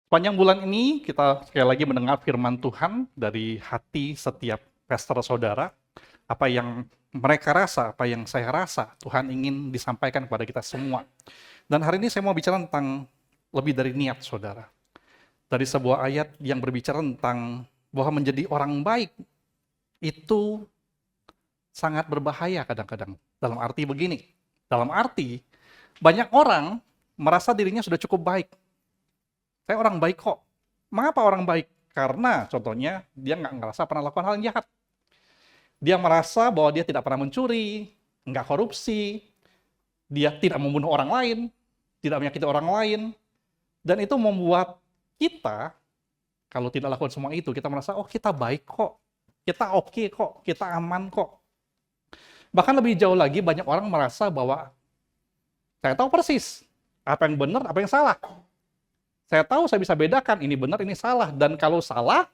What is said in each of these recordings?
Sepanjang bulan ini kita sekali lagi mendengar firman Tuhan dari hati setiap pastor saudara. Apa yang mereka rasa, apa yang saya rasa Tuhan ingin disampaikan kepada kita semua. Dan hari ini saya mau bicara tentang lebih dari niat saudara. Dari sebuah ayat yang berbicara tentang bahwa menjadi orang baik itu sangat berbahaya kadang-kadang. Dalam arti begini, dalam arti banyak orang merasa dirinya sudah cukup baik. Saya orang baik kok. Mengapa orang baik? Karena contohnya dia nggak ngerasa pernah lakukan hal yang jahat. Dia merasa bahwa dia tidak pernah mencuri, nggak korupsi, dia tidak membunuh orang lain, tidak menyakiti orang lain, dan itu membuat kita, kalau tidak lakukan semua itu, kita merasa, oh kita baik kok, kita oke kok, kita aman kok. Bahkan lebih jauh lagi, banyak orang merasa bahwa saya tahu persis apa yang benar, apa yang salah. Saya tahu, saya bisa bedakan ini benar, ini salah. Dan kalau salah,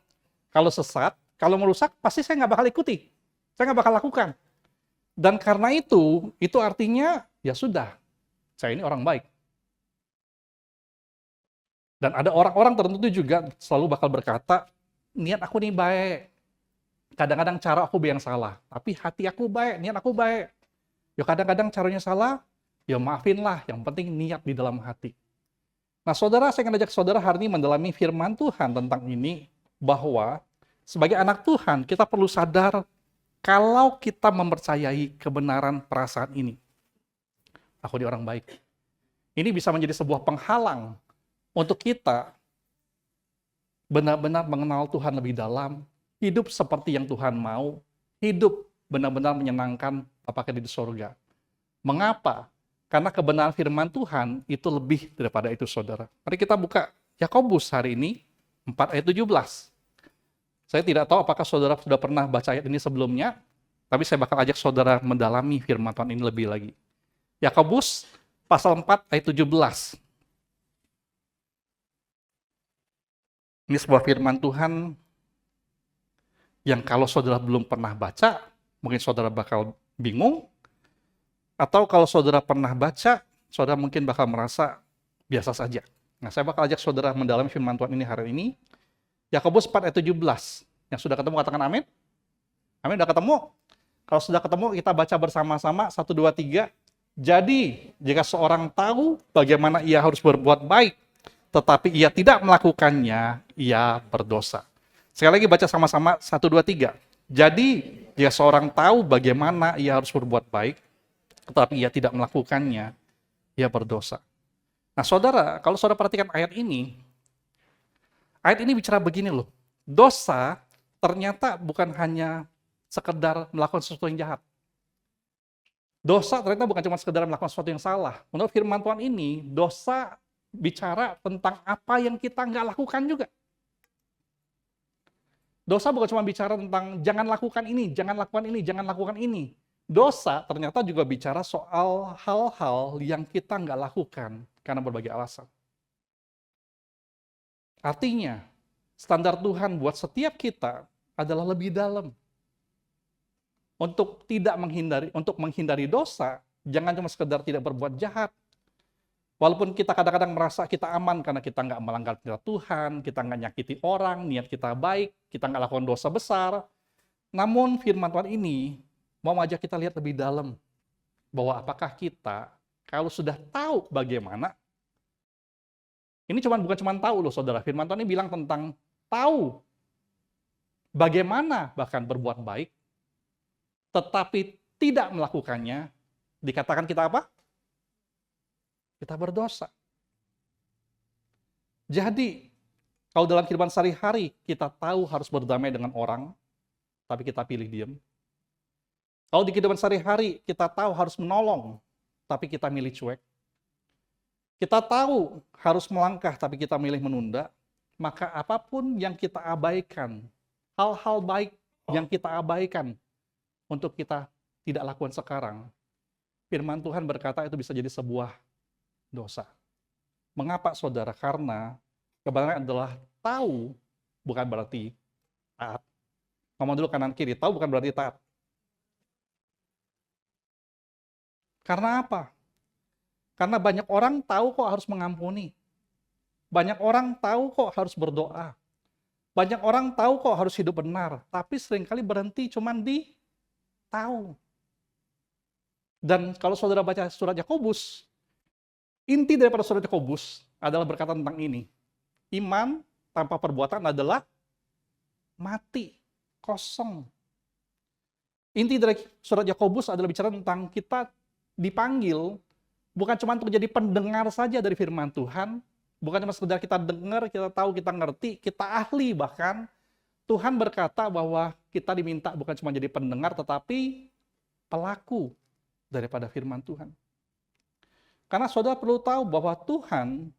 kalau sesat, kalau merusak, pasti saya nggak bakal ikuti. Saya nggak bakal lakukan. Dan karena itu artinya, ya sudah, saya ini orang baik. Dan ada orang-orang tertentu juga selalu bakal berkata, niat aku nih baik. Kadang-kadang cara aku yang salah. Tapi hati aku baik, niat aku baik. Ya kadang-kadang caranya salah, ya maafinlah. Yang penting niat di dalam hati. Nah saudara, saya akan ajak saudara hari ini mendalami firman Tuhan tentang ini, bahwa sebagai anak Tuhan, kita perlu sadar kalau kita mempercayai kebenaran perasaan ini. Aku di orang baik. Ini bisa menjadi sebuah penghalang untuk kita benar-benar mengenal Tuhan lebih dalam, hidup seperti yang Tuhan mau, hidup benar-benar menyenangkan apakah di surga. Mengapa? Karena kebenaran firman Tuhan itu lebih daripada itu, saudara. Mari kita buka Yakobus hari ini, 4 ayat 17. Saya tidak tahu apakah saudara sudah pernah baca ayat ini sebelumnya, tapi saya bakal ajak saudara mendalami firman Tuhan ini lebih lagi. Yakobus pasal 4 ayat 17. Ini sebuah firman Tuhan yang kalau saudara belum pernah baca, mungkin saudara bakal bingung, atau kalau saudara pernah baca, saudara mungkin bakal merasa biasa saja. Nah, saya bakal ajak saudara mendalami firman Tuhan ini hari ini. Yakobus 4 ayat 17. Yang sudah ketemu katakan amin. Amin, udah ketemu? Kalau sudah ketemu, kita baca bersama-sama. 1, 2, 3. Jadi, jika seorang tahu bagaimana ia harus berbuat baik, tetapi ia tidak melakukannya, ia berdosa. Sekali lagi baca sama-sama, 1, 2, 3. Jadi, jika seorang tahu bagaimana ia harus berbuat baik, tetapi ia tidak melakukannya, ia berdosa. Nah saudara, kalau saudara perhatikan ayat ini bicara begini loh. Dosa ternyata bukan hanya sekedar melakukan sesuatu yang jahat. Dosa ternyata bukan cuma sekedar melakukan sesuatu yang salah. Menurut firman Tuhan ini, dosa bicara tentang apa yang kita nggak lakukan juga. Dosa bukan cuma bicara tentang jangan lakukan ini, jangan lakukan ini, jangan lakukan ini. Dosa ternyata juga bicara soal hal-hal yang kita nggak lakukan karena berbagai alasan. Artinya, standar Tuhan buat setiap kita adalah lebih dalam. Untuk menghindari dosa, jangan cuma sekedar tidak berbuat jahat. Walaupun kita kadang-kadang merasa kita aman karena kita nggak melanggar perintah Tuhan, kita nggak nyakiti orang, niat kita baik, kita nggak lakukan dosa besar. Namun firman Tuhan ini mau ajak kita lihat lebih dalam, bahwa apakah kita kalau sudah tahu bagaimana, ini bukan cuma tahu loh saudara, firman Tuhan ini bilang tentang tahu bagaimana bahkan berbuat baik, tetapi tidak melakukannya, dikatakan kita apa? Kita berdosa. Jadi, kalau dalam kehidupan sehari-hari kita tahu harus berdamai dengan orang, tapi kita pilih diam. Kalau di kehidupan sehari-hari kita tahu harus menolong, tapi kita milih cuek. Kita tahu harus melangkah, tapi kita milih menunda. Maka apapun yang kita abaikan, hal-hal baik yang kita abaikan untuk kita tidak lakukan sekarang, firman Tuhan berkata itu bisa jadi sebuah dosa. Mengapa saudara? Karena kebenaran adalah tahu bukan berarti taat. Ngomong dulu kanan kiri, tahu bukan berarti taat. Karena apa? Karena banyak orang tahu kok harus mengampuni. Banyak orang tahu kok harus berdoa. Banyak orang tahu kok harus hidup benar. Tapi seringkali berhenti cuman di tahu. Dan kalau saudara baca surat Yakobus, inti daripada surat Yakobus adalah berkata tentang ini. Iman tanpa perbuatan adalah mati, kosong. Inti dari surat Yakobus adalah bicara tentang kita dipanggil bukan cuma untuk jadi pendengar saja dari firman Tuhan, bukan cuma sekedar kita dengar, kita tahu, kita ngerti, kita ahli bahkan. Tuhan berkata bahwa kita diminta bukan cuma jadi pendengar, tetapi pelaku daripada firman Tuhan. Karena saudara perlu tahu bahwa Tuhan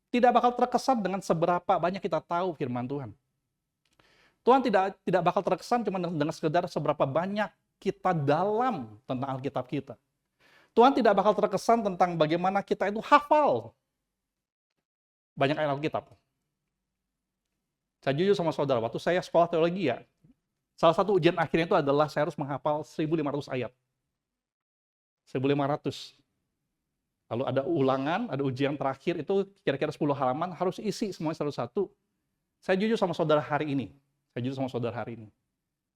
tidak bakal terkesan dengan seberapa banyak kita tahu firman Tuhan. Tuhan tidak bakal terkesan cuma dengan sekedar seberapa banyak kita dalam tentang Alkitab kita. Tuhan tidak bakal terkesan tentang bagaimana kita itu hafal banyak ayat Alkitab. Saya jujur sama saudara, waktu saya sekolah teologi ya, salah satu ujian akhirnya itu adalah saya harus menghafal 1.500 ayat. 1.500. Lalu ada ulangan, ada ujian terakhir, itu kira-kira 10 halaman, harus isi semuanya satu-satu. Saya jujur sama saudara hari ini.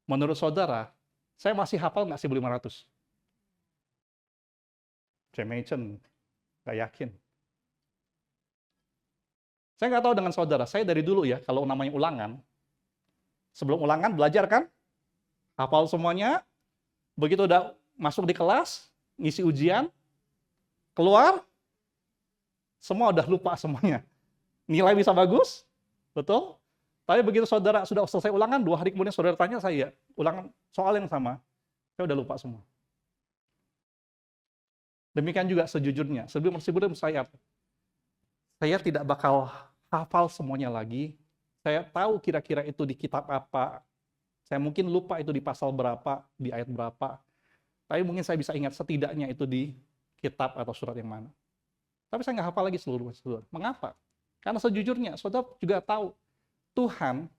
Menurut saudara, saya masih hafal nggak 1.500? Saya mention, nggak yakin. Saya nggak tahu dengan saudara, saya dari dulu ya, kalau namanya ulangan, sebelum ulangan belajar kan? Hafal semuanya, begitu udah masuk di kelas, ngisi ujian, keluar, semua udah lupa semuanya. Nilai bisa bagus, betul? Tapi begitu saudara sudah selesai ulangan, 2 hari kemudian saudara tanya saya, ulangan soal yang sama, saya udah lupa semua. Demikian juga sejujurnya, sebelum saya tidak bakal hafal semuanya lagi. Saya tahu kira-kira itu di kitab apa. Saya mungkin lupa itu di pasal berapa, di ayat berapa. Tapi mungkin saya bisa ingat setidaknya itu di kitab atau surat yang mana. Tapi saya nggak hafal lagi seluruhnya. Mengapa? Karena sejujurnya, saudara juga tahu, Tuhan,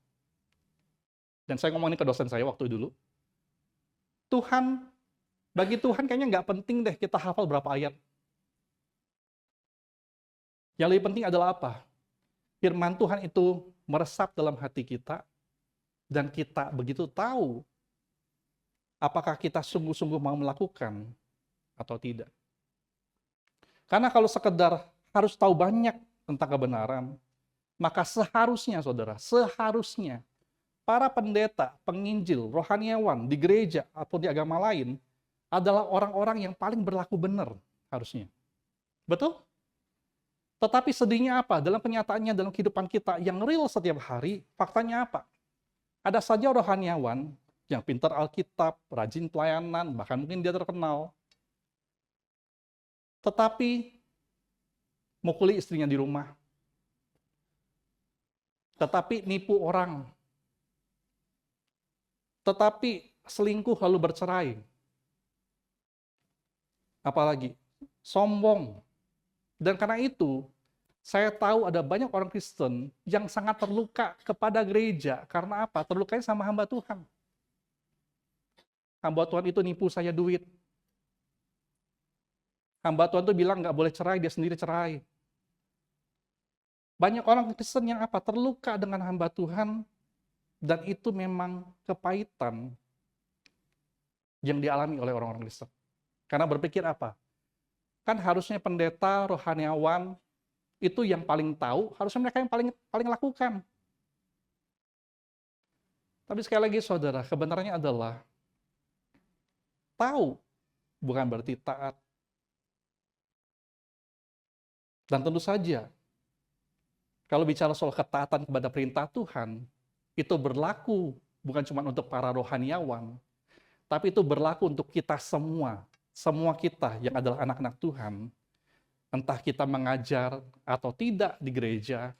dan saya ngomong ini ke dosen saya waktu dulu, bagi Tuhan kayaknya nggak penting deh kita hafal berapa ayat. Yang lebih penting adalah apa? Firman Tuhan itu meresap dalam hati kita, dan kita begitu tahu apakah kita sungguh-sungguh mau melakukan atau tidak. Karena kalau sekedar harus tahu banyak tentang kebenaran, maka seharusnya para pendeta, penginjil, rohaniawan di gereja atau di agama lain adalah orang-orang yang paling berlaku benar harusnya. Betul? Tetapi sedihnya apa? Dalam kenyataannya, dalam kehidupan kita yang real setiap hari, faktanya apa? Ada saja rohaniawan yang pintar Alkitab, rajin pelayanan, bahkan mungkin dia terkenal. Tetapi mukuli istrinya di rumah. Tetapi nipu orang. Tetapi selingkuh lalu bercerai. Apalagi sombong. Dan karena itu, saya tahu ada banyak orang Kristen yang sangat terluka kepada gereja. Karena apa? Terlukanya sama hamba Tuhan. Hamba Tuhan itu nipu saya duit. Hamba Tuhan itu bilang nggak boleh cerai, dia sendiri cerai. Banyak orang Kristen yang apa? Terluka dengan hamba Tuhan, dan itu memang kepahitan yang dialami oleh orang-orang Kristen. Karena berpikir apa? Kan harusnya pendeta, rohaniawan, itu yang paling tahu, harusnya mereka yang paling lakukan. Tapi sekali lagi saudara, kebenarannya adalah tahu bukan berarti taat. Dan tentu saja, kalau bicara soal ketaatan kepada perintah Tuhan, itu berlaku bukan cuma untuk para rohaniawan, tapi itu berlaku untuk kita semua. Semua kita yang adalah anak-anak Tuhan, entah kita mengajar atau tidak di gereja,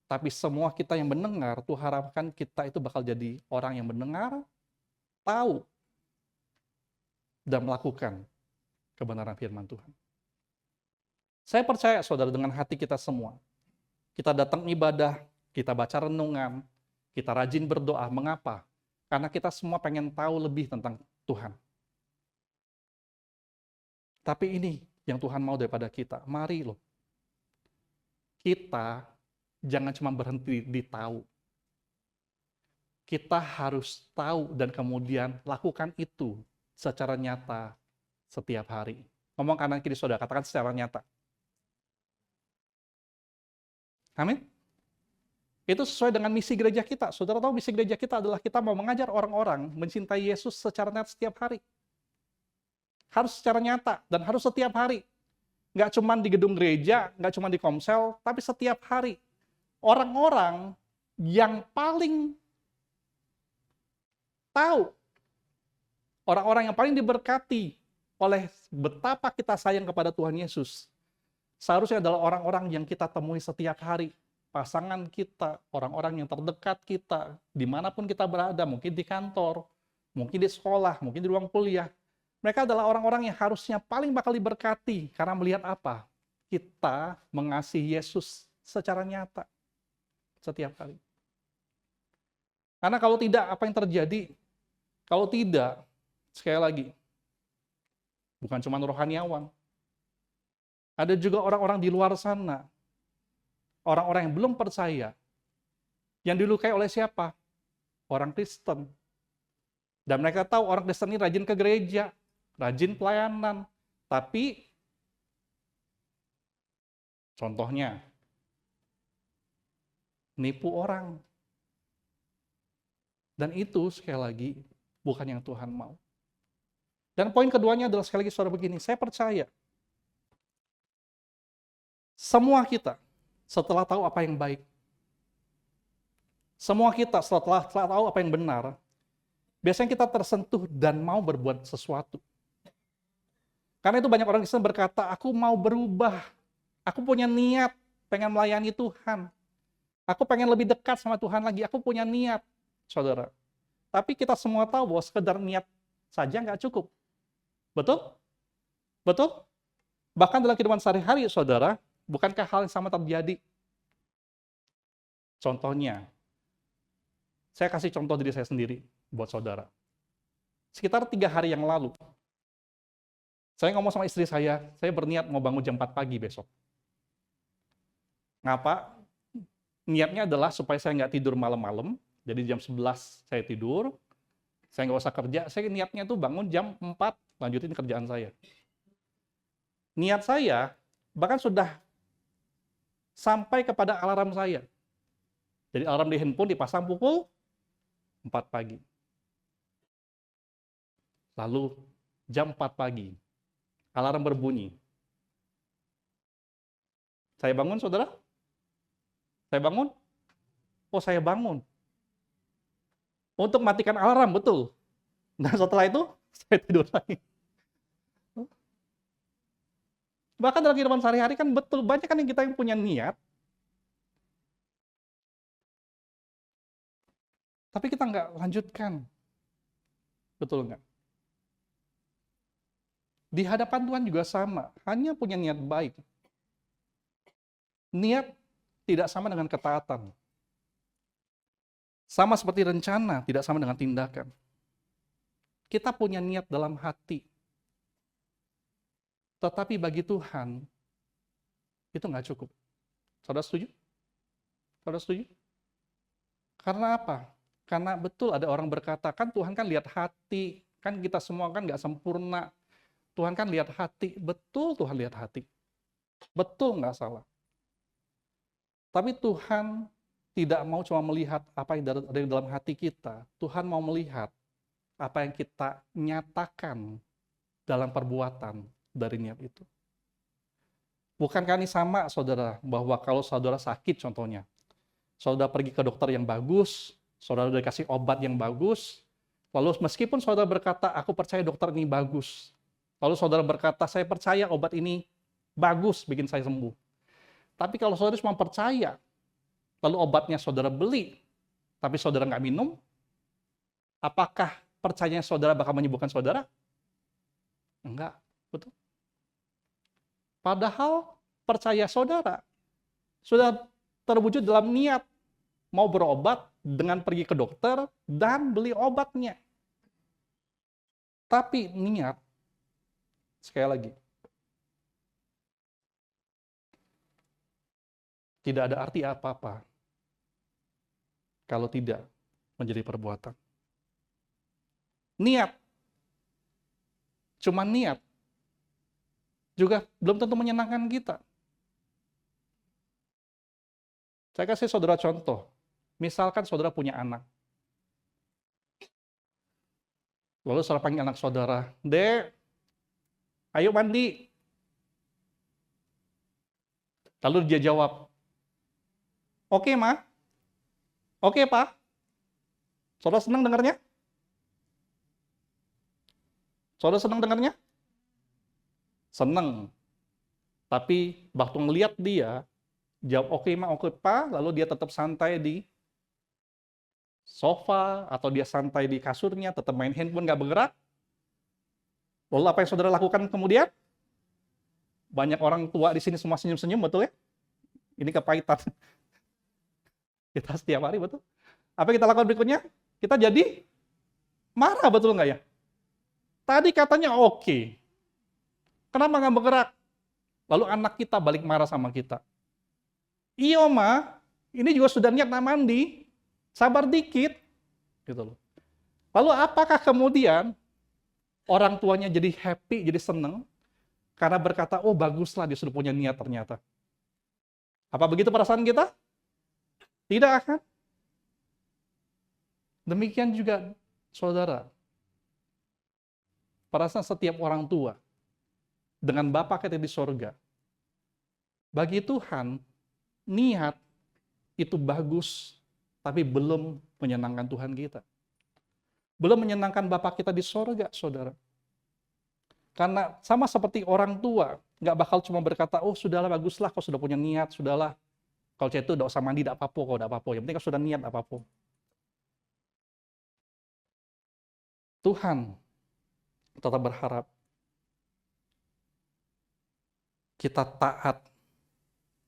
tapi semua kita yang mendengar, Tuhan harapkan kita itu bakal jadi orang yang mendengar, tahu, dan melakukan kebenaran firman Tuhan. Saya percaya, saudara, dengan hati kita semua. Kita datang ibadah, kita baca renungan, kita rajin berdoa. Mengapa? Karena kita semua pengen tahu lebih tentang Tuhan. Tapi ini yang Tuhan mau daripada kita. Mari loh, kita jangan cuma berhenti di tahu. Kita harus tahu dan kemudian lakukan itu secara nyata setiap hari. Ngomong kanan kiri saudara, katakan secara nyata. Amin. Itu sesuai dengan misi gereja kita. Saudara tahu misi gereja kita adalah kita mau mengajar orang-orang mencintai Yesus secara nyata setiap hari. Harus secara nyata dan harus setiap hari. Nggak cuma di gedung gereja, nggak cuma di komsel, tapi setiap hari. Orang-orang yang paling tahu, orang-orang yang paling diberkati oleh betapa kita sayang kepada Tuhan Yesus, seharusnya adalah orang-orang yang kita temui setiap hari. Pasangan kita, orang-orang yang terdekat kita, dimanapun kita berada, mungkin di kantor, mungkin di sekolah, mungkin di ruang kuliah. Mereka adalah orang-orang yang harusnya paling bakal diberkati, karena melihat apa? Kita mengasihi Yesus secara nyata, setiap hari. Karena kalau tidak, apa yang terjadi? Kalau tidak, sekali lagi, bukan cuma rohaniawan, ada juga orang-orang di luar sana, orang-orang yang belum percaya, yang dilukai oleh siapa? Orang Kristen. Dan mereka tahu orang Kristen ini rajin ke gereja, rajin pelayanan. Tapi, contohnya, nipu orang. Dan itu, sekali lagi, bukan yang Tuhan mau. Dan poin keduanya adalah, sekali lagi saudara begini, saya percaya, semua kita, setelah tahu apa yang baik, semua kita setelah tahu apa yang benar, biasanya kita tersentuh dan mau berbuat sesuatu. Karena itu banyak orang Kristen berkata, aku mau berubah, aku punya niat, pengen melayani Tuhan, aku pengen lebih dekat sama Tuhan lagi, aku punya niat, saudara. Tapi kita semua tahu bahwa sekedar niat saja nggak cukup. Betul? Betul? Bahkan dalam kehidupan sehari-hari, saudara, bukankah hal yang sama terjadi? Contohnya, saya kasih contoh diri saya sendiri buat saudara. Sekitar 3 hari yang lalu, saya ngomong sama istri saya berniat mau bangun jam 4 pagi besok. Ngapa? Niatnya adalah supaya saya nggak tidur malam-malam, jadi jam 11 saya tidur, saya nggak usah kerja, saya niatnya tuh bangun jam 4, lanjutin kerjaan saya. Niat saya bahkan sudah sampai kepada alarm saya. Jadi alarm di handphone dipasang pukul 4 pagi. Lalu jam 4 pagi, alarm berbunyi. Saya bangun, saudara? Saya bangun? Oh, saya bangun. Untuk matikan alarm, betul. Dan setelah itu, saya tidur lagi. Bahkan dalam kehidupan sehari-hari kan betul, banyak kan yang kita yang punya niat, tapi kita nggak lanjutkan. Betul nggak? Di hadapan Tuhan juga sama, hanya punya niat baik. Niat tidak sama dengan ketaatan. Sama seperti rencana, tidak sama dengan tindakan. Kita punya niat dalam hati. Tetapi bagi Tuhan, itu nggak cukup. Saudara setuju? Saudara setuju? Karena apa? Karena betul ada orang berkata, kan Tuhan kan lihat hati, kan kita semua kan nggak sempurna. Tuhan kan lihat hati, betul Tuhan lihat hati. Betul, nggak salah. Tapi Tuhan tidak mau cuma melihat apa yang ada di dalam hati kita. Tuhan mau melihat apa yang kita nyatakan dalam perbuatan dari niat itu. Bukankah ini sama, saudara, bahwa kalau saudara sakit contohnya, saudara pergi ke dokter yang bagus, saudara dikasih obat yang bagus, lalu meskipun saudara berkata, aku percaya dokter ini bagus, lalu saudara berkata, saya percaya obat ini bagus, bikin saya sembuh. Tapi kalau saudara cuma percaya, lalu obatnya saudara beli, tapi saudara nggak minum, apakah percayanya saudara bakal menyembuhkan saudara? Enggak, betul. Padahal percaya saudara sudah terwujud dalam niat mau berobat dengan pergi ke dokter dan beli obatnya. Tapi niat, sekali lagi, tidak ada arti apa-apa kalau tidak menjadi perbuatan. Niat, cuma niat, juga belum tentu menyenangkan kita. Saya kasih saudara contoh. Misalkan saudara punya anak. Lalu saudara panggil anak saudara, "Dek, ayo mandi." Lalu dia jawab, "Oke, Ma. Oke, Pak." Saudara senang dengarnya? Saudara senang dengarnya? Senang. Tapi waktu ngelihat dia, jawab, "Oke, Ma, oke, Pak," lalu dia tetap santai di sofa, atau dia santai di kasurnya, tetap main handphone, nggak bergerak. Lalu apa yang saudara lakukan kemudian? Banyak orang tua di sini semua senyum-senyum, betul ya? Ini kepahitan. Kita setiap hari, betul. Apa yang kita lakukan berikutnya? Kita jadi marah, betul nggak ya? Tadi katanya oke. Kenapa nggak bergerak? Lalu anak kita balik marah sama kita. "Iyo, Ma, ini juga sudah niat nak mandi. Sabar dikit." Gitu loh. Lalu apakah kemudian orang tuanya jadi happy, jadi seneng, karena berkata, "Oh baguslah dia sudah punya niat ternyata." Apa begitu perasaan kita? Tidak akan. Demikian juga saudara, perasaan setiap orang tua dengan Bapa kita di sorga. Bagi Tuhan, niat itu bagus, tapi belum menyenangkan Tuhan kita. Belum menyenangkan Bapa kita di sorga, saudara. Karena sama seperti orang tua, nggak bakal cuma berkata, "Oh sudahlah, baguslah, kau sudah punya niat, sudahlah. Kalau itu udah usah mandi, tidak apa-apa, kau tidak apa-apa. Yang penting kau sudah niat, apa-apa." Tuhan tetap berharap kita taat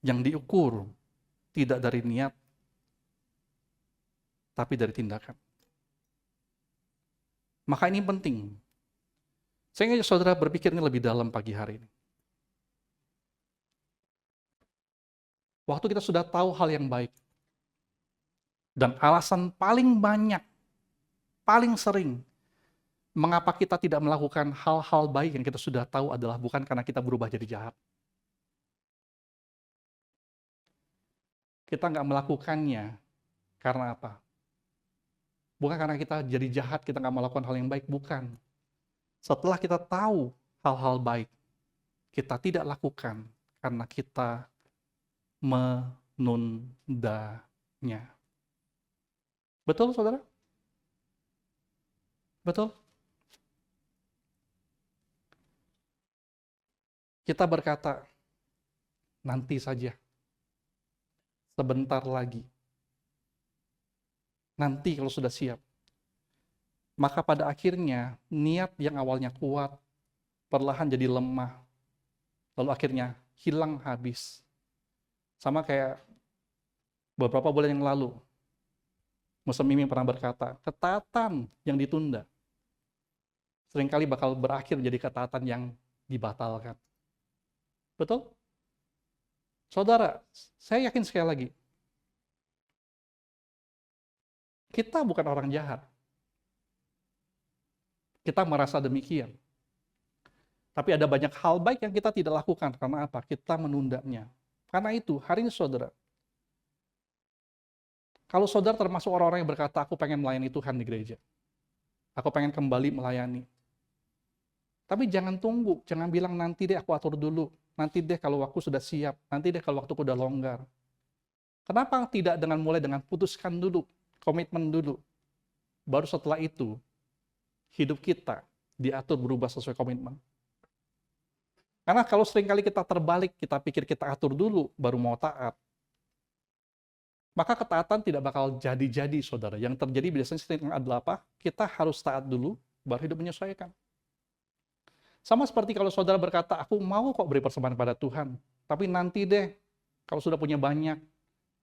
yang diukur tidak dari niat, tapi dari tindakan. Maka ini penting. Saya ingin saudara berpikir ini lebih dalam pagi hari ini. Waktu kita sudah tahu hal yang baik, dan alasan paling banyak, paling sering, mengapa kita tidak melakukan hal-hal baik yang kita sudah tahu adalah bukan karena kita berubah jadi jahat. Kita nggak melakukannya karena apa? Bukan karena kita jadi jahat, kita nggak melakukan hal yang baik, bukan. Setelah kita tahu hal-hal baik, kita tidak lakukan karena kita menundanya. Betul, saudara? Betul? Kita berkata, nanti saja, sebentar lagi, nanti kalau sudah siap. Maka pada akhirnya, niat yang awalnya kuat, perlahan jadi lemah, lalu akhirnya hilang habis. Sama kayak beberapa bulan yang lalu, Muslim Mimi pernah berkata, ketaatan yang ditunda seringkali bakal berakhir jadi ketaatan yang dibatalkan. Betul? Saudara, saya yakin sekali lagi, kita bukan orang jahat. Kita merasa demikian. Tapi ada banyak hal baik yang kita tidak lakukan. Karena apa? Kita menundanya. Karena itu, hari ini saudara, kalau saudara termasuk orang-orang yang berkata, aku pengen melayani Tuhan di gereja. Aku pengen kembali melayani. Tapi jangan tunggu, jangan bilang nanti deh aku atur dulu. Nanti deh kalau waktu sudah siap. Nanti deh kalau waktuku udah longgar. Kenapa tidak mulai dengan putuskan dulu, komitmen dulu. Baru setelah itu, hidup kita diatur berubah sesuai komitmen. Karena kalau seringkali kita terbalik, kita pikir kita atur dulu, baru mau taat. Maka ketaatan tidak bakal jadi-jadi, saudara. Yang terjadi biasanya adalah apa? Kita harus taat dulu, baru hidup menyesuaikan. Sama seperti kalau saudara berkata, aku mau kok beri persembahan pada Tuhan. Tapi nanti deh, kalau sudah punya banyak.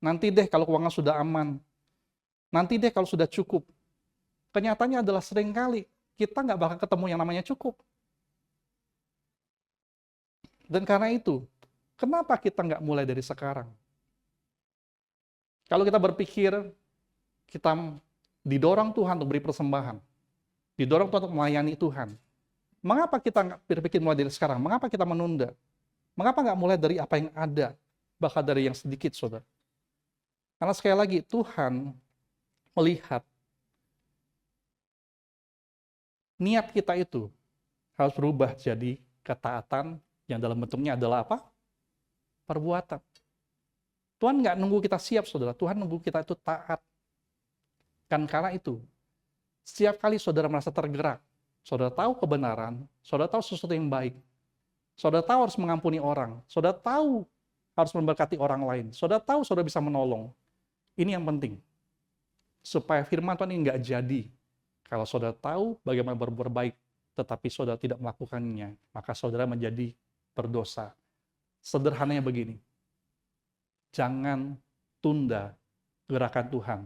Nanti deh kalau keuangan sudah aman. Nanti deh kalau sudah cukup. Kenyataannya adalah seringkali kita nggak bakal ketemu yang namanya cukup. Dan karena itu, kenapa kita nggak mulai dari sekarang? Kalau kita berpikir, kita didorong Tuhan untuk beri persembahan, didorong Tuhan untuk melayani Tuhan, mengapa kita nggak berpikir mulai dari sekarang? Mengapa kita menunda? Mengapa nggak mulai dari apa yang ada, bahkan dari yang sedikit, saudara? Karena sekali lagi, Tuhan melihat niat kita itu harus berubah jadi ketaatan yang dalam bentuknya adalah apa? Perbuatan. Tuhan nggak nunggu kita siap, saudara. Tuhan nunggu kita itu taat. Dan karena itu, setiap kali saudara merasa tergerak, saudara tahu kebenaran, saudara tahu sesuatu yang baik, saudara tahu harus mengampuni orang, saudara tahu harus memberkati orang lain, saudara tahu saudara bisa menolong. Ini yang penting. Supaya firman Tuhan ini nggak jadi. Kalau saudara tahu bagaimana berbuat baik, tetapi saudara tidak melakukannya, maka saudara menjadi berdosa. Sederhananya begini, jangan tunda gerakan Tuhan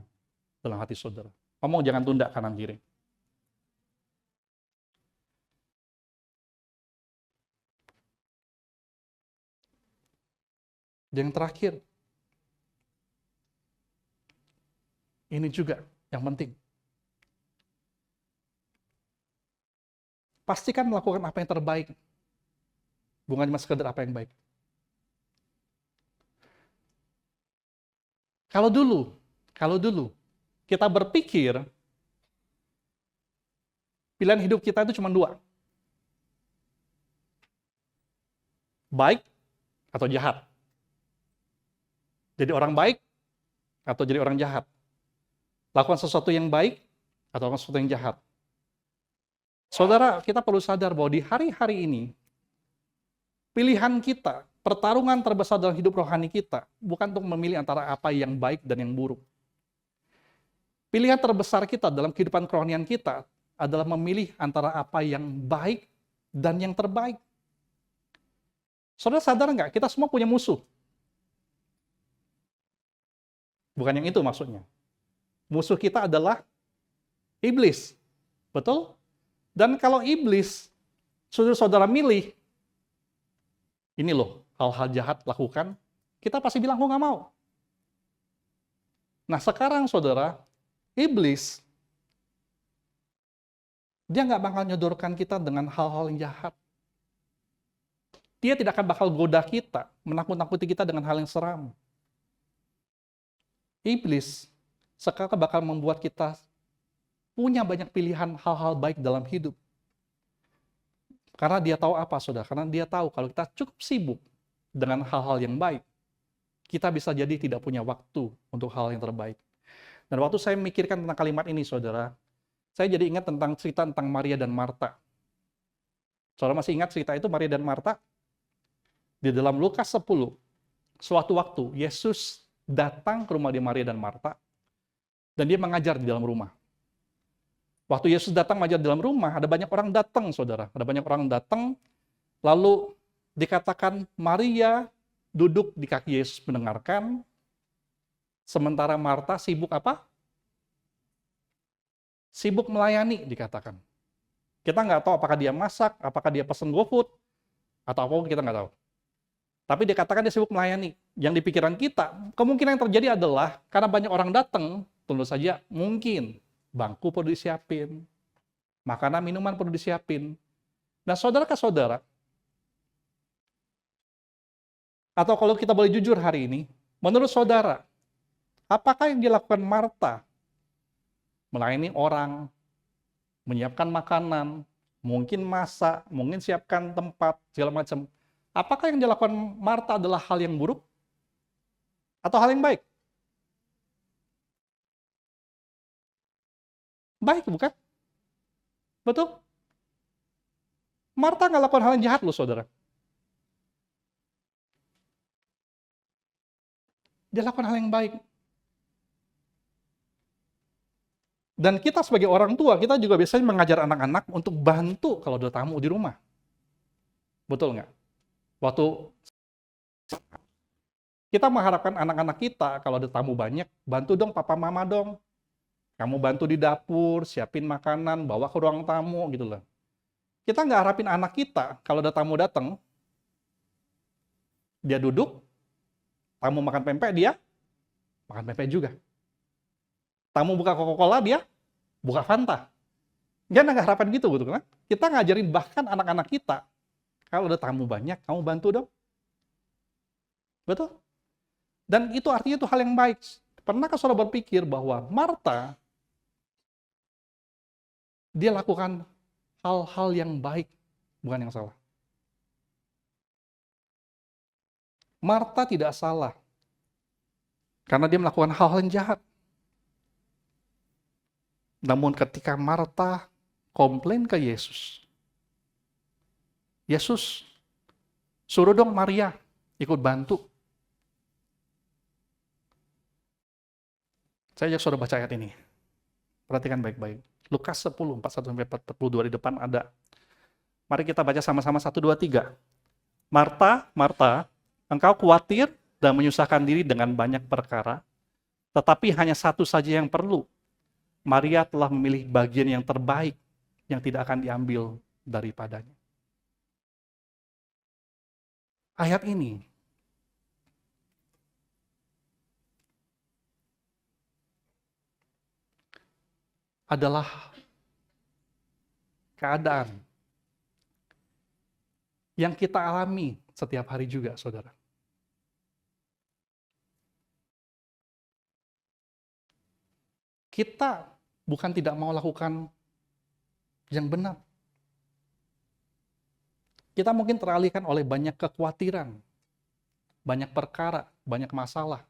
dalam hati saudara. Ngomong jangan tunda kanan kiri. Yang terakhir, ini juga yang penting. Pastikan melakukan apa yang terbaik, bukan cuma sekedar apa yang baik. Kalau dulu kita berpikir pilihan hidup kita itu cuma dua. Baik atau jahat. Jadi orang baik atau jadi orang jahat. Lakukan sesuatu yang baik atau lakukan sesuatu yang jahat. Saudara, kita perlu sadar bahwa di hari-hari ini, pilihan kita, pertarungan terbesar dalam hidup rohani kita, bukan untuk memilih antara apa yang baik dan yang buruk. Pilihan terbesar kita dalam kehidupan kerohanian kita adalah memilih antara apa yang baik dan yang terbaik. Saudara sadar nggak? Kita semua punya musuh. Bukan yang itu maksudnya. Musuh kita adalah iblis. Betul? Dan kalau iblis, saudara-saudara milih, ini loh, hal-hal jahat lakukan, kita pasti bilang, nggak mau. Nah sekarang saudara, iblis, dia nggak bakal nyodorkan kita dengan hal-hal yang jahat. Dia tidak akan bakal goda kita, menakut-nakuti kita dengan hal yang seram. Iblis sekarang bakal membuat kita punya banyak pilihan hal-hal baik dalam hidup. Karena dia tahu apa, saudara? Karena dia tahu kalau kita cukup sibuk dengan hal-hal yang baik, kita bisa jadi tidak punya waktu untuk hal yang terbaik. Dan waktu saya memikirkan tentang kalimat ini, saudara, saya jadi ingat tentang cerita tentang Maria dan Marta. Saudara masih ingat cerita itu, Maria dan Marta? Di dalam Lukas 10, suatu waktu Yesus datang ke rumah di Maria dan Marta, dan dia mengajar di dalam rumah. Waktu Yesus datang mengajar di dalam rumah, ada banyak orang datang, saudara. Ada banyak orang datang, lalu dikatakan Maria duduk di kaki Yesus mendengarkan, sementara Marta sibuk apa? Sibuk melayani, dikatakan. Kita nggak tahu apakah dia masak, apakah dia pesen GoFood, atau apa kita nggak tahu. Tapi dikatakan dia sibuk melayani. Yang di pikiran kita, kemungkinan yang terjadi adalah karena banyak orang datang, tentu saja mungkin bangku perlu disiapin, makanan, minuman perlu disiapin. Nah, saudara ke saudara, atau kalau kita boleh jujur hari ini, menurut saudara, apakah yang dilakukan Marta? Melayani orang, menyiapkan makanan, mungkin masak, mungkin siapkan tempat, segala macam. Apakah yang dilakukan Marta adalah hal yang buruk? Atau hal yang baik? Baik, bukan? Betul? Marta nggak lakukan hal yang jahat loh, saudara. Dia lakukan hal yang baik. Dan kita sebagai orang tua, kita juga biasanya mengajar anak-anak untuk bantu kalau ada tamu di rumah. Betul nggak? Waktu kita mengharapkan anak-anak kita, kalau ada tamu banyak, bantu dong papa mama dong. Kamu bantu di dapur, siapin makanan, bawa ke ruang tamu, gitu loh. Kita nggak harapin anak kita, kalau ada tamu datang, dia duduk, tamu makan pempek, dia makan pempek juga. Tamu buka Coca-Cola, dia buka Fanta. Dia nggak harapan gitu kan? Kita ngajarin bahkan anak-anak kita, kalau ada tamu banyak, kamu bantu dong. Betul? Dan itu artinya itu hal yang baik. Pernahkah saudara berpikir bahwa Marta, dia lakukan hal-hal yang baik, bukan yang salah. Marta tidak salah, karena dia melakukan hal-hal yang jahat. Namun ketika Marta komplain ke Yesus, Yesus suruh dong Maria ikut bantu. Saya ajak saudara baca ayat ini. Perhatikan baik-baik. Lukas 10, 41-42 di depan ada. Mari kita baca sama-sama 1, 2, 3. Marta, Marta, engkau khawatir dan menyusahkan diri dengan banyak perkara, tetapi hanya satu saja yang perlu. Maria telah memilih bagian yang terbaik yang tidak akan diambil daripadanya. Ayat ini adalah keadaan yang kita alami setiap hari juga, saudara. Kita bukan tidak mau lakukan yang benar. Kita mungkin teralihkan oleh banyak kekhawatiran, banyak perkara, banyak masalah.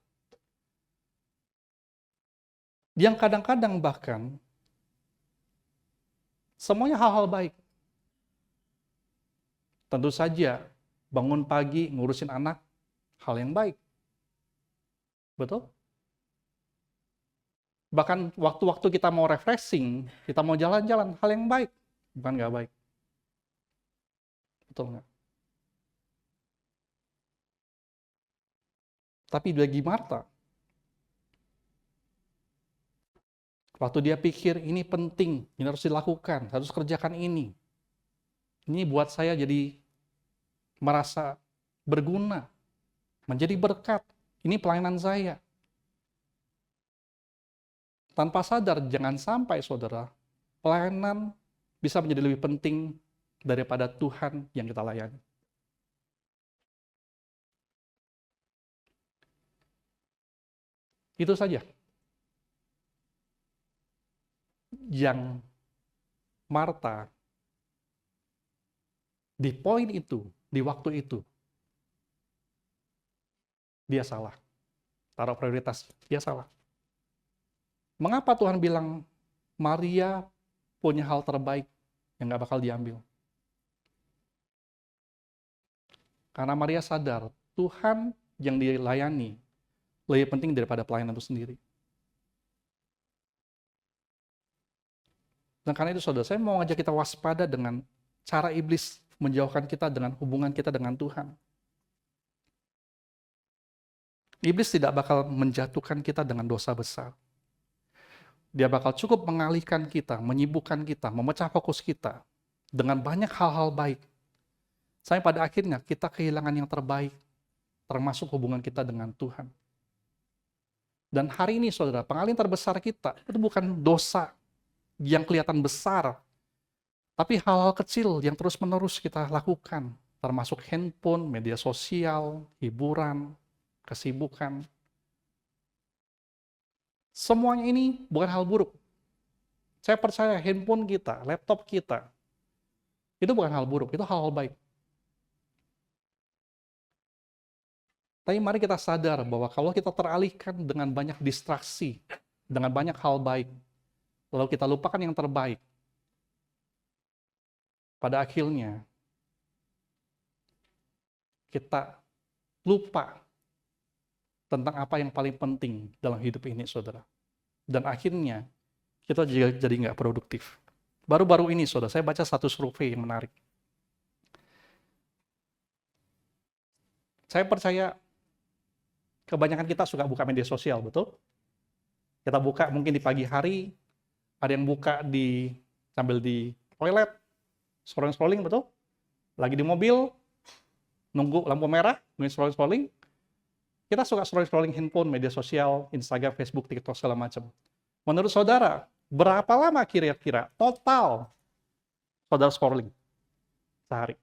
Yang kadang-kadang bahkan semuanya hal-hal baik. Tentu saja bangun pagi ngurusin anak, hal yang baik. Betul? Bahkan waktu-waktu kita mau refreshing, kita mau jalan-jalan, hal yang baik. Bukan nggak baik. Betul nggak? Tapi bagi Marta, waktu dia pikir ini penting, ini harus dilakukan, harus kerjakan ini. Ini buat saya jadi merasa berguna, menjadi berkat. Ini pelayanan saya. Tanpa sadar, jangan sampai saudara, pelayanan bisa menjadi lebih penting daripada Tuhan yang kita layani. Itu saja yang Marta di poin itu, di waktu itu, dia salah. Taruh prioritas, dia salah. Mengapa Tuhan bilang Maria punya hal terbaik yang gak bakal diambil? Karena Maria sadar Tuhan yang dilayani lebih penting daripada pelayanan itu sendiri. Dan karena itu saudara, saya mau ngajak kita waspada dengan cara iblis menjauhkan kita dengan hubungan kita dengan Tuhan. Iblis tidak bakal menjatuhkan kita dengan dosa besar. Dia bakal cukup mengalihkan kita, menyibukkan kita, memecah fokus kita dengan banyak hal-hal baik. Sampai pada akhirnya kita kehilangan yang terbaik, termasuk hubungan kita dengan Tuhan. Dan hari ini saudara, pengalihan terbesar kita itu bukan dosa yang kelihatan besar, tapi hal-hal kecil yang terus-menerus kita lakukan, termasuk handphone, media sosial, hiburan, kesibukan. Semuanya ini bukan hal buruk. Saya percaya handphone kita, laptop kita, itu bukan hal buruk, itu hal-hal baik. Tapi mari kita sadar bahwa kalau kita teralihkan dengan banyak distraksi, dengan banyak hal baik, lalu kita lupakan yang terbaik, pada akhirnya kita lupa tentang apa yang paling penting dalam hidup ini, saudara. Dan akhirnya kita jadi nggak produktif. Baru-baru ini, saudara, saya baca satu survei yang menarik. Saya percaya kebanyakan kita suka buka media sosial, betul? Kita buka mungkin di pagi hari, ada yang buka sambil di toilet, scrolling, betul? Lagi di mobil, nunggu lampu merah, scrolling. Kita suka scrolling handphone, media sosial, Instagram, Facebook, TikTok, segala macam. Menurut saudara, berapa lama kira-kira total saudara scrolling sehari?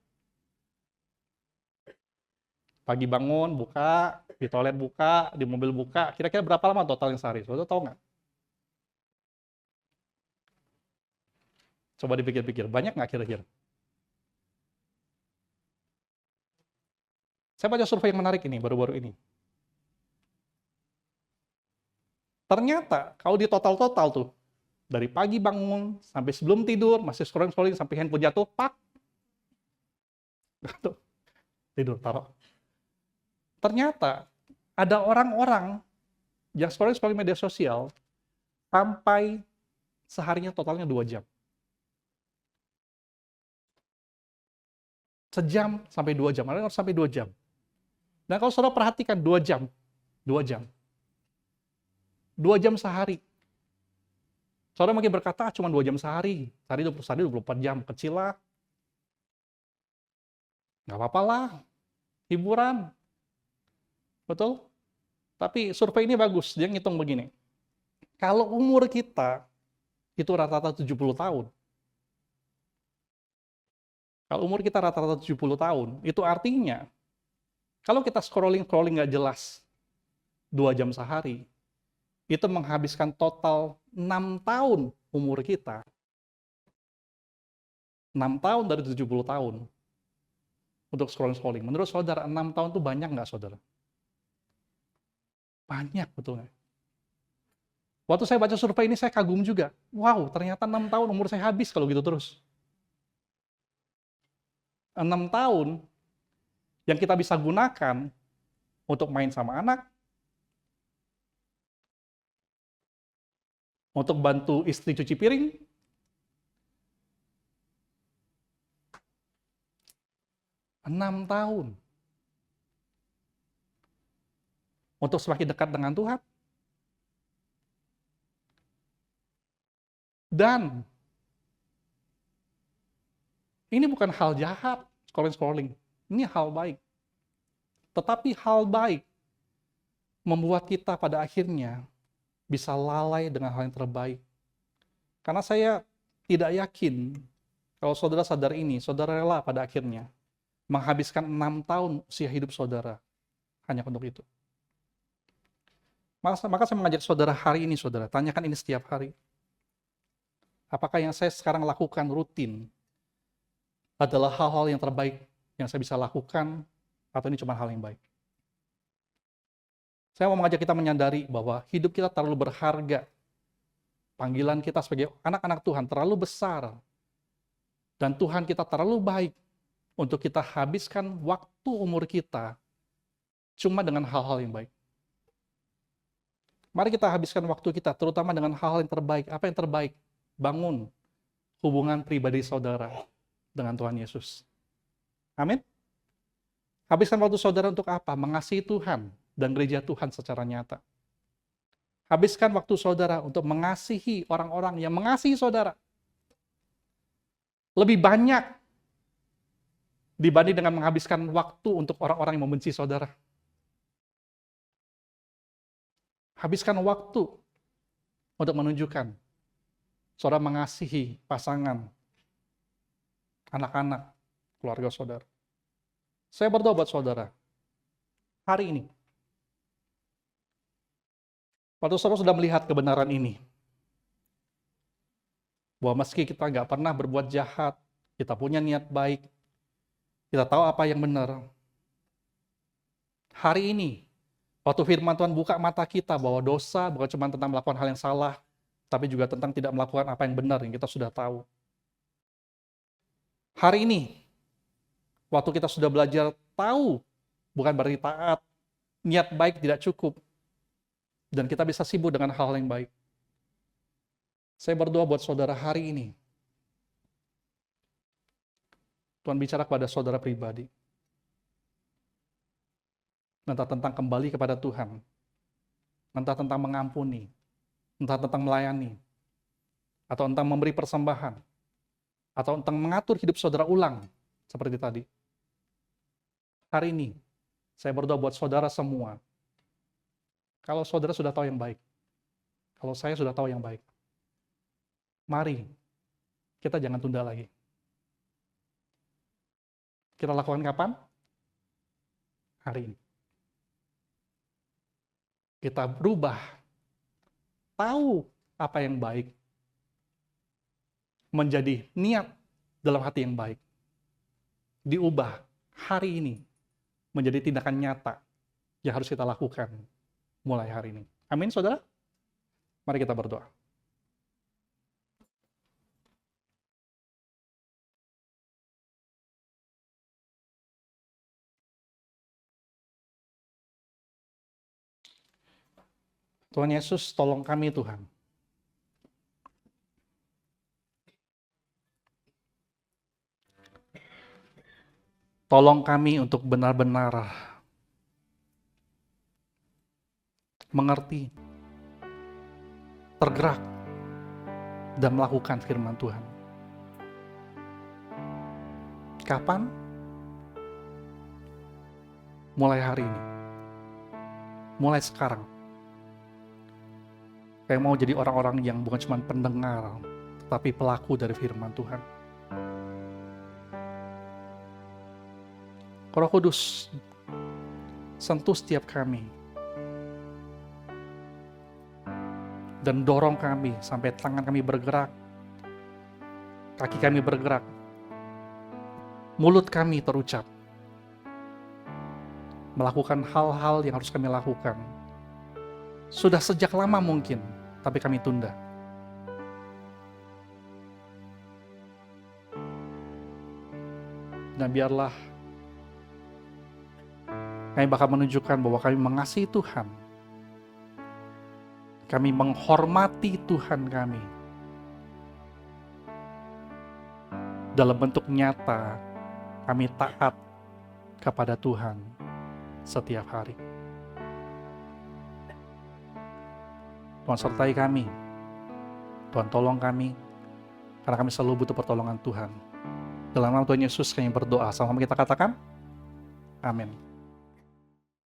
Pagi bangun, buka, di toilet buka, di mobil buka, kira-kira berapa lama total yang sehari? Saudara tahu nggak? Coba dipikir-pikir, banyak nggak kira-kira? Saya baca survei yang menarik ini, baru-baru ini. Ternyata, kalau di total-total tuh, dari pagi bangun, sampai sebelum tidur, masih scrolling-scrolling, sampai handphone jatuh, pak, tidur, taruh. Ternyata, ada orang-orang yang scrolling media sosial, sampai seharinya totalnya 2 jam. Sejam sampai 2 jam, ada sampai 2 jam. Dan kalau saudara perhatikan 2 jam, 2 jam. 2 jam sehari. Saudara mungkin berkata, cuma 2 jam sehari. Sehari 24 jam, kecil lah. Nggak apa-apa lah. Hiburan. Betul? Tapi survei ini bagus, dia ngitung begini. Kalau umur kita, itu rata-rata 70 tahun. Kalau umur kita rata-rata 70 tahun, itu artinya, kalau kita scrolling nggak jelas 2 jam sehari, itu menghabiskan total 6 tahun umur kita. 6 tahun dari 70 tahun untuk scrolling. Menurut saudara, 6 tahun itu banyak nggak, saudara? Banyak, betul nggak? Waktu saya baca survei ini, saya kagum juga. Wow, ternyata 6 tahun umur saya habis kalau gitu terus. 6 tahun yang kita bisa gunakan untuk main sama anak, untuk bantu istri cuci piring, enam tahun untuk semakin dekat dengan Tuhan. Dan ini bukan hal jahat, scrolling. Ini hal baik. Tetapi hal baik membuat kita pada akhirnya bisa lalai dengan hal yang terbaik. Karena saya tidak yakin kalau saudara sadar ini, saudara rela pada akhirnya menghabiskan 6 tahun usia hidup saudara hanya untuk itu. Maka saya mengajak saudara hari ini, saudara, tanyakan ini setiap hari. Apakah yang saya sekarang lakukan rutin adalah hal-hal yang terbaik yang saya bisa lakukan, atau ini cuma hal yang baik? Saya mau mengajak kita menyadari bahwa hidup kita terlalu berharga. Panggilan kita sebagai anak-anak Tuhan terlalu besar. Dan Tuhan kita terlalu baik untuk kita habiskan waktu umur kita cuma dengan hal-hal yang baik. Mari kita habiskan waktu kita terutama dengan hal-hal yang terbaik. Apa yang terbaik? Bangun hubungan pribadi saudara dengan Tuhan Yesus. Amin. Habiskan waktu saudara untuk apa? Mengasihi Tuhan dan gereja Tuhan secara nyata. Habiskan waktu saudara untuk mengasihi orang-orang yang mengasihi saudara. Lebih banyak dibanding dengan menghabiskan waktu untuk orang-orang yang membenci saudara. Habiskan waktu untuk menunjukkan saudara mengasihi pasangan, anak-anak, keluarga saudara. Saya berdoa buat saudara, hari ini, waktu saudara sudah melihat kebenaran ini, bahwa meski kita nggak pernah berbuat jahat, kita punya niat baik, kita tahu apa yang benar. Hari ini, waktu firman Tuhan buka mata kita bahwa dosa bukan cuma tentang melakukan hal yang salah, tapi juga tentang tidak melakukan apa yang benar yang kita sudah tahu. Hari ini, waktu kita sudah belajar tahu, bukan berarti taat, niat baik tidak cukup, dan kita bisa sibuk dengan hal yang baik. Saya berdoa buat saudara hari ini. Tuhan bicara kepada saudara pribadi. Entah tentang kembali kepada Tuhan. Entah tentang mengampuni. Entah tentang melayani. Atau tentang memberi persembahan. Atau tentang mengatur hidup saudara ulang. Seperti tadi. Hari ini, saya berdoa buat saudara semua. Kalau saudara sudah tahu yang baik, kalau saya sudah tahu yang baik, mari kita jangan tunda lagi. Kita lakukan kapan? Hari ini. Kita berubah, tahu apa yang baik, menjadi niat dalam hati yang baik. Diubah hari ini menjadi tindakan nyata yang harus kita lakukan mulai hari ini. Amin, saudara? Mari kita berdoa. Tuhan Yesus, tolong kami Tuhan. Tolong kami untuk benar-benar mengerti, tergerak, dan melakukan firman Tuhan. Kapan? Mulai hari ini. Mulai sekarang. Kayak mau jadi orang-orang yang bukan cuma pendengar, tetapi pelaku dari firman Tuhan. Roh Kudus, sentuh setiap kami, dan dorong kami sampai tangan kami bergerak, kaki kami bergerak, mulut kami terucap, melakukan hal-hal yang harus kami lakukan. Sudah sejak lama mungkin, tapi kami tunda. Dan biarlah kami bakal menunjukkan bahwa kami mengasihi Tuhan. Kami menghormati Tuhan kami. Dalam bentuk nyata, kami taat kepada Tuhan setiap hari. Tuhan sertai kami. Tuhan tolong kami, karena kami selalu butuh pertolongan Tuhan. Dalam nama Tuhan Yesus kami berdoa. Sama-sama kita katakan, amin.